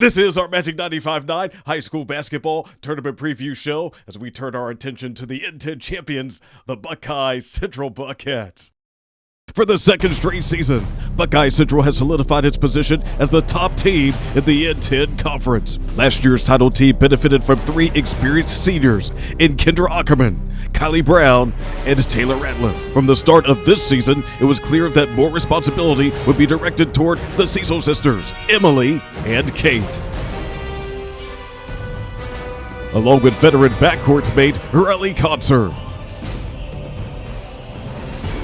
This is our Magic 95.9 high school basketball tournament preview show as we turn our attention to the N10 champions, the Buckeye Central Buckeyes. For the second straight season, Buckeye Central has solidified its position as the top team in the N10 conference. Last year's title team benefited from three experienced seniors in Kendra Ackerman, Kylie Brown, and Taylor Ratliff. From the start of this season, it was clear that more responsibility would be directed toward the Siesel sisters, Emily and Kate. Along with veteran backcourt mate Riley Concert.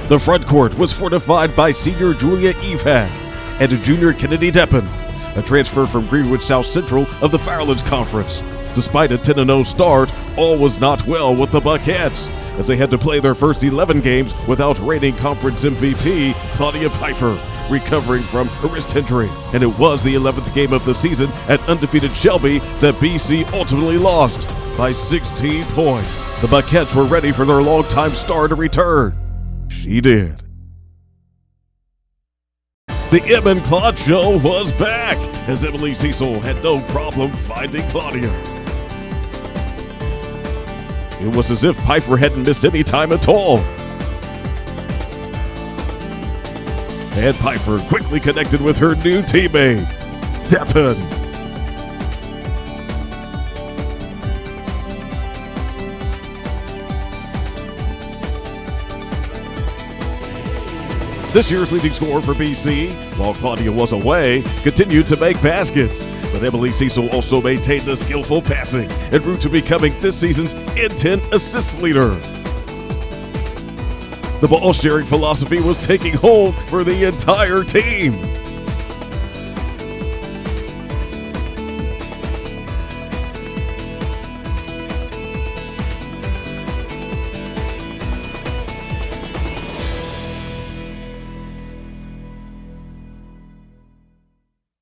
The front court was fortified by senior Julia Evan and junior Kennedy Deppen, a transfer from Greenwood South Central of the Firelands Conference. Despite a 10-0 start, all was not well with the Buckettes, as they had to play their first 11 games without reigning conference MVP Claudia Pifher, recovering from a wrist injury. And it was the 11th game of the season at undefeated Shelby that BC ultimately lost by 16 points. The Buckettes were ready for their longtime star to return. She did. The Em and Claude show was back, as Emily Siesel had no problem finding Claudia. It was as if Pifher hadn't missed any time at all. And Pifher quickly connected with her new teammate, Deppen. This year's leading scorer for BC, while Claudia was away, continued to make baskets. But Emily Siesel also maintained a skillful passing en route to becoming this season's N10 assist leader. The ball-sharing philosophy was taking hold for the entire team.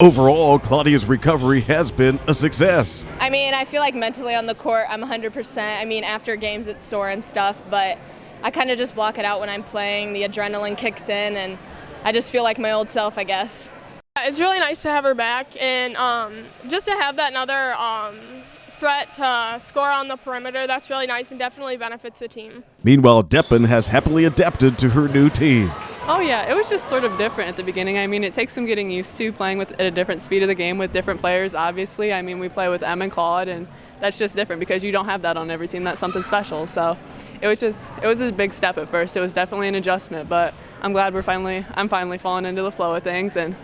Overall, Claudia's recovery has been a success. I mean, I feel like mentally on the court, I'm 100%. I mean, after games, it's sore and stuff, but I kind of just block it out when I'm playing. The adrenaline kicks in, and I just feel like my old self, I guess. It's really nice to have her back, and just to have that another threat to score on the perimeter, that's really nice and definitely benefits the team. Meanwhile, Deppen has happily adapted to her new team. Oh yeah, it was just sort of different at the beginning. I mean, it takes some getting used to playing at a different speed of the game with different players, obviously. I mean, we play with Em and Claude, and that's just different because you don't have that on every team. That's something special. So it was a big step at first. It was definitely an adjustment, but I'm glad I'm finally falling into the flow of things. And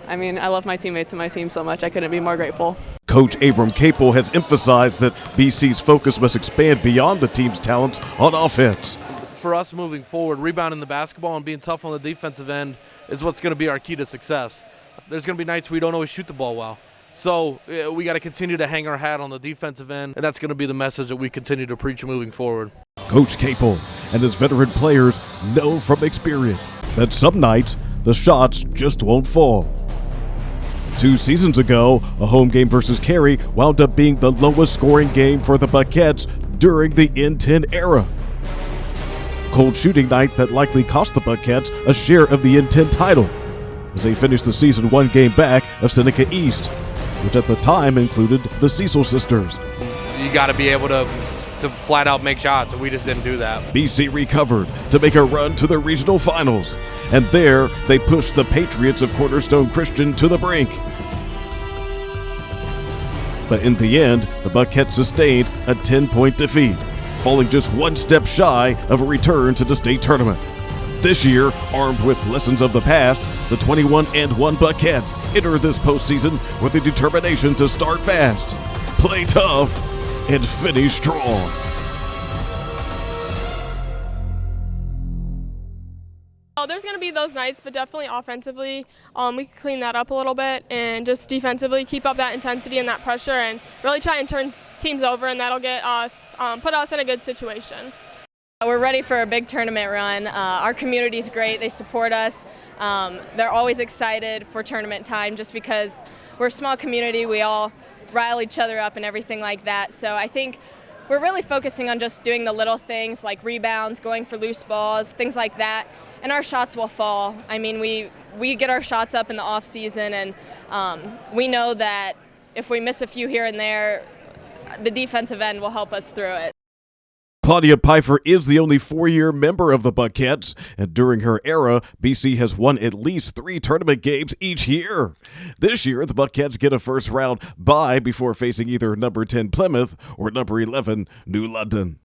I mean, I love my teammates and my team so much. I couldn't be more grateful. Coach Abram Kaple has emphasized that BC's focus must expand beyond the team's talents on offense. For us moving forward, rebounding the basketball and being tough on the defensive end is what's going to be our key to success. There's going to be nights we don't always shoot the ball well. So we got to continue to hang our hat on the defensive end, and that's going to be the message that we continue to preach moving forward. Coach Kaple and his veteran players know from experience that some nights the shots just won't fall. 2 seasons ago, a home game versus Cary wound up being the lowest scoring game for the Buckettes during the N10 era. Cold shooting night that likely cost the Buckettes a share of the N10 title, as they finished the season 1 game back of Seneca East, which at the time included the Siesel sisters. You got to be able to flat out make shots, and we just didn't do that. BC recovered to make a run to the regional finals, and there they pushed the Patriots of Cornerstone Christian to the brink. But in the end, the Buckettes sustained a 10-point defeat, falling just 1 step shy of a return to the state tournament. This year, armed with lessons of the past, the 21-1 Buckettes enter this postseason with a determination to start fast, play tough, and finish strong. Oh, there's going to be those nights, but definitely offensively, we can clean that up a little bit, and just defensively keep up that intensity and that pressure, and really try and turn teams over, and that'll get us, put us in a good situation. We're ready for a big tournament run. Our community's great. They support us. They're always excited for tournament time just because we're a small community. We all rile each other up and everything like that. So I think we're really focusing on just doing the little things like rebounds, going for loose balls, things like that. And our shots will fall. I mean, we get our shots up in the off season, and we know that if we miss a few here and there, the defensive end will help us through it. Claudia Pifher is the only 4-year member of the Buckeyes, and during her era, BC has won at least 3 tournament games each year. This year, the Buckeyes get a first-round bye before facing either number 10 Plymouth or number 11 New London.